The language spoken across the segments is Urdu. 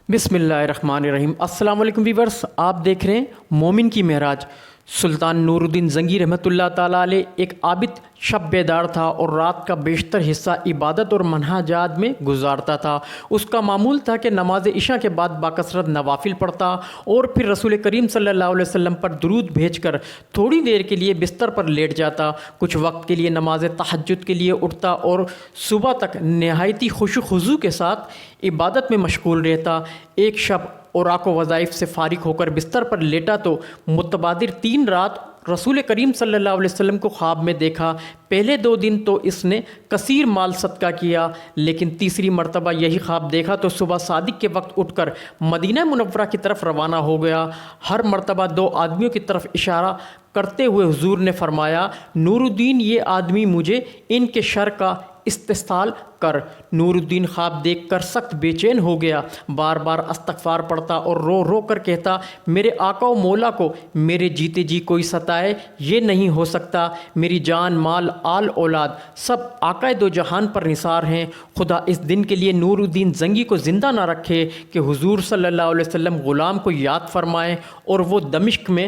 بسم اللہ الرحمن الرحیم۔ السلام علیکم ویورس، آپ دیکھ رہے ہیں مومن کی معراج۔ سلطان نور الدین زنگی رحمۃ اللہ تعالیٰ علیہ ایک عابد شب بیدار تھا اور رات کا بیشتر حصہ عبادت اور مناجات میں گزارتا تھا۔ اس کا معمول تھا کہ نماز عشاء کے بعد باکثرت نوافل پڑھتا اور پھر رسول کریم صلی اللہ علیہ وسلم پر درود بھیج کر تھوڑی دیر کے لیے بستر پر لیٹ جاتا، کچھ وقت کے لیے نماز تہجد کے لیے اٹھتا اور صبح تک نہایتی خشوع و خضوع کے ساتھ عبادت میں مشغول رہتا۔ ایک شب اوراق و وظائف سے فارغ ہو کر بستر پر لیٹا تو متبادر 3 رات رسول کریم صلی اللہ علیہ وسلم کو خواب میں دیکھا۔ پہلے 2 دن تو اس نے کثیر مال صدقہ کیا، لیکن تیسری مرتبہ یہی خواب دیکھا تو صبح صادق کے وقت اٹھ کر مدینہ منورہ کی طرف روانہ ہو گیا۔ ہر مرتبہ 2 آدمیوں کی طرف اشارہ کرتے ہوئے حضور نے فرمایا، نور الدین، یہ آدمی مجھے ان کے شر کا استحصال کر۔ نور الدین خواب دیکھ کر سخت بے چین ہو گیا، بار بار استغفار پڑھتا اور رو رو کر کہتا، میرے آقا و مولا کو میرے جیتے جی کوئی ستائے یہ نہیں ہو سکتا۔ میری جان، مال، آل اولاد سب آقا دو جہان پر نثار ہیں۔ خدا اس دن کے لیے نور الدین زنگی کو زندہ نہ رکھے کہ حضور صلی اللہ علیہ وسلم غلام کو یاد فرمائیں اور وہ دمشق میں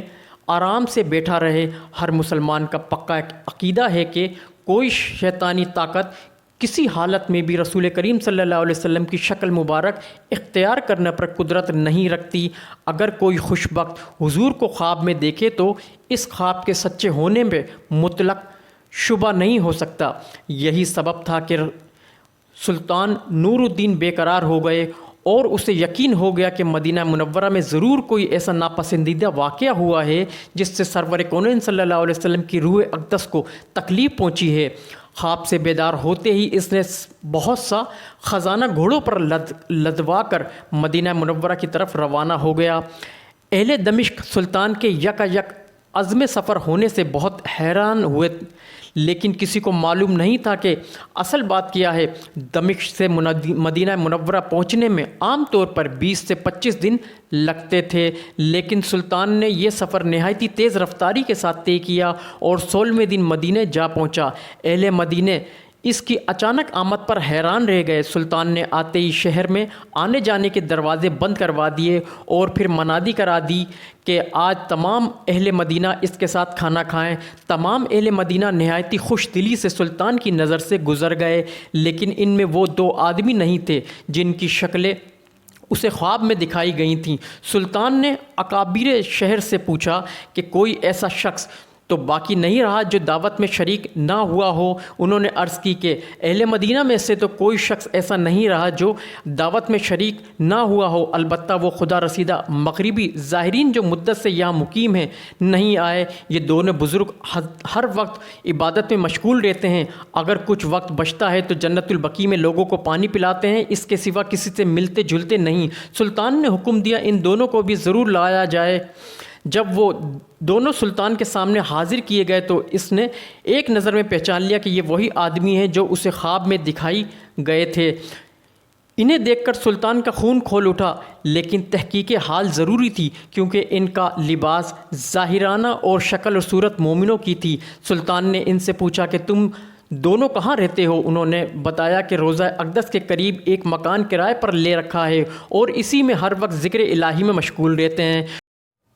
آرام سے بیٹھا رہے۔ ہر مسلمان کا پکا عقیدہ ہے کہ کوئی شیطانی طاقت کسی حالت میں بھی رسول کریم صلی اللہ علیہ وسلم کی شکل مبارک اختیار کرنے پر قدرت نہیں رکھتی۔ اگر کوئی خوش بخت حضور کو خواب میں دیکھے تو اس خواب کے سچے ہونے میں مطلق شبہ نہیں ہو سکتا۔ یہی سبب تھا کہ سلطان نور الدین بے قرار ہو گئے اور اسے یقین ہو گیا کہ مدینہ منورہ میں ضرور کوئی ایسا ناپسندیدہ واقعہ ہوا ہے جس سے سرور کونین صلی اللہ علیہ وسلم کی روح اقدس کو تکلیف پہنچی ہے۔ خواب سے بیدار ہوتے ہی اس نے بہت سا خزانہ گھوڑوں پر لدوا کر مدینہ منورہ کی طرف روانہ ہو گیا۔ اہل دمشق سلطان کے یک عزم سفر ہونے سے بہت حیران ہوئے، لیکن کسی کو معلوم نہیں تھا کہ اصل بات کیا ہے۔ دمشق سے مدینہ منورہ پہنچنے میں عام طور پر 20 سے 25 دن لگتے تھے، لیکن سلطان نے یہ سفر نہایتی تیز رفتاری کے ساتھ طے کیا اور 16ویں دن مدینہ جا پہنچا۔ اہل مدینہ اس کی اچانک آمد پر حیران رہ گئے۔ سلطان نے آتے ہی شہر میں آنے جانے کے دروازے بند کروا دیے اور پھر منادی کرا دی کہ آج تمام اہل مدینہ اس کے ساتھ کھانا کھائیں۔ تمام اہل مدینہ نہایتی خوش دلی سے سلطان کی نظر سے گزر گئے، لیکن ان میں وہ 2 آدمی نہیں تھے جن کی شکلیں اسے خواب میں دکھائی گئی تھیں۔ سلطان نے اکابر شہر سے پوچھا کہ کوئی ایسا شخص تو باقی نہیں رہا جو دعوت میں شریک نہ ہوا ہو۔ انہوں نے عرض کی کہ اہل مدینہ میں سے تو کوئی شخص ایسا نہیں رہا جو دعوت میں شریک نہ ہوا ہو، البتہ وہ خدا رسیدہ مغربی ظاہرین جو مدت سے یہاں مقیم ہیں نہیں آئے۔ یہ دونوں بزرگ ہر وقت عبادت میں مشغول رہتے ہیں، اگر کچھ وقت بچتا ہے تو جنت البقیع میں لوگوں کو پانی پلاتے ہیں، اس کے سوا کسی سے ملتے جلتے نہیں۔ سلطان نے حکم دیا ان دونوں کو بھی ضرور لایا جائے۔ جب وہ دونوں سلطان کے سامنے حاضر کیے گئے تو اس نے ایک نظر میں پہچان لیا کہ یہ وہی آدمی ہیں جو اسے خواب میں دکھائی گئے تھے۔ انہیں دیکھ کر سلطان کا خون کھول اٹھا، لیکن تحقیق حال ضروری تھی کیونکہ ان کا لباس ظاہرانہ اور شکل و صورت مومنوں کی تھی۔ سلطان نے ان سے پوچھا کہ تم دونوں کہاں رہتے ہو؟ انہوں نے بتایا کہ روضہ اقدس کے قریب ایک مکان کرائے پر لے رکھا ہے اور اسی میں ہر وقت ذکر الہی میں مشغول رہتے ہیں۔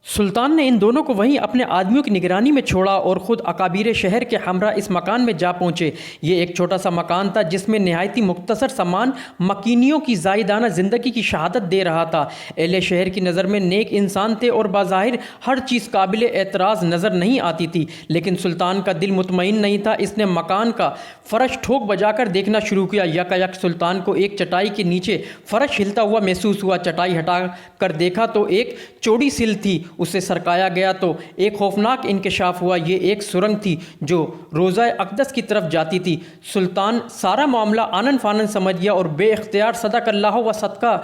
سلطان نے ان دونوں کو وہیں اپنے آدمیوں کی نگرانی میں چھوڑا اور خود اکابر شہر کے ہمراہ اس مکان میں جا پہنچے۔ یہ ایک چھوٹا سا مکان تھا جس میں نہایتی مختصر سامان مکینیوں کی زائدانہ زندگی کی شہادت دے رہا تھا۔ اہل شہر کی نظر میں نیک انسان تھے اور بظاہر ہر چیز قابل اعتراض نظر نہیں آتی تھی، لیکن سلطان کا دل مطمئن نہیں تھا۔ اس نے مکان کا فرش ٹھوک بجا کر دیکھنا شروع کیا۔ یک سلطان کو ایک چٹائی کے نیچے فرش ہلتا ہوا محسوس ہوا۔ چٹائی ہٹا کر دیکھا تو ایک چوڑی سل تھی، اسے سرکایا گیا تو ایک خوفناک انکشاف ہوا۔ یہ ایک سرنگ تھی جو روضہ اقدس کی طرف جاتی تھی۔ سلطان سارا معاملہ آنن فانن سمجھ گیا اور بے اختیار صدق اللہ و صدقہ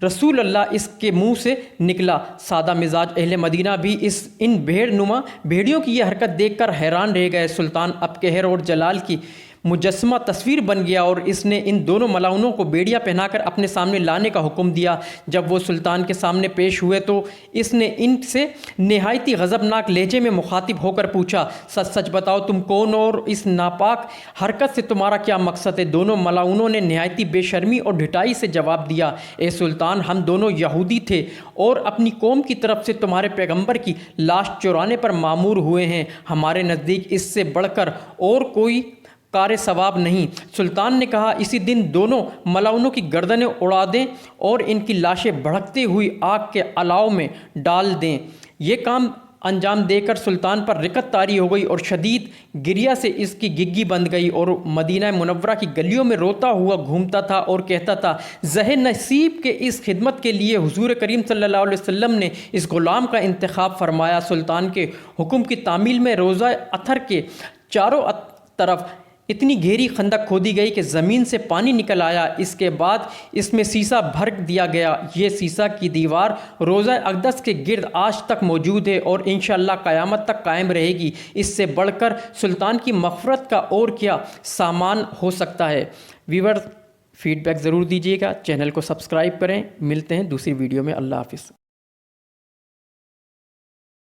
رسول اللہ اس کے منہ سے نکلا۔ سادہ مزاج اہل مدینہ بھی ان بھیڑ نما بھیڑیوں کی یہ حرکت دیکھ کر حیران رہ گئے۔ سلطان اب قہر اور جلال کی مجسمہ تصویر بن گیا اور اس نے ان دونوں ملعونوں کو بیڑیا پہنا کر اپنے سامنے لانے کا حکم دیا۔ جب وہ سلطان کے سامنے پیش ہوئے تو اس نے ان سے نہایتی غضبناک لہجے میں مخاطب ہو کر پوچھا، سچ سچ بتاؤ تم کون ہو اور اس ناپاک حرکت سے تمہارا کیا مقصد ہے؟ دونوں ملعونوں نے نہایتی بے شرمی اور ڈھٹائی سے جواب دیا، اے سلطان، ہم دونوں یہودی تھے اور اپنی قوم کی طرف سے تمہارے پیغمبر کی لاش چرانے پر مامور ہوئے ہیں۔ ہمارے نزدیک اس سے بڑھ کر اور کوئی کار ثواب نہیں۔ سلطان نے کہا، اسی دن دونوں ملعونوں کی گردنیں اڑا دیں اور ان کی لاشیں بھڑکتی ہوئی آگ کے الاؤ میں ڈال دیں۔ یہ کام انجام دے کر سلطان پر رکت طاری ہو گئی اور شدید گریہ سے اس کی گگی بند گئی اور مدینہ منورہ کی گلیوں میں روتا ہوا گھومتا تھا اور کہتا تھا، زہ نصیب کے اس خدمت کے لیے حضور کریم صلی اللہ علیہ وسلم نے اس غلام کا انتخاب فرمایا۔ سلطان کے حکم کی تعمیل میں روضہ اطہر کے چاروں طرف اتنی گہری خندق کھودی گئی کہ زمین سے پانی نکل آیا۔ اس کے بعد اس میں سیسا بھر دیا گیا۔ یہ سیسا کی دیوار روضہ اقدس کے گرد آج تک موجود ہے اور انشاءاللہ قیامت تک قائم رہے گی۔ اس سے بڑھ کر سلطان کی مغفرت کا اور کیا سامان ہو سکتا ہے؟ ویور فیڈ بیک ضرور دیجیے گا، چینل کو سبسکرائب کریں۔ ملتے ہیں دوسری ویڈیو میں، اللہ حافظ۔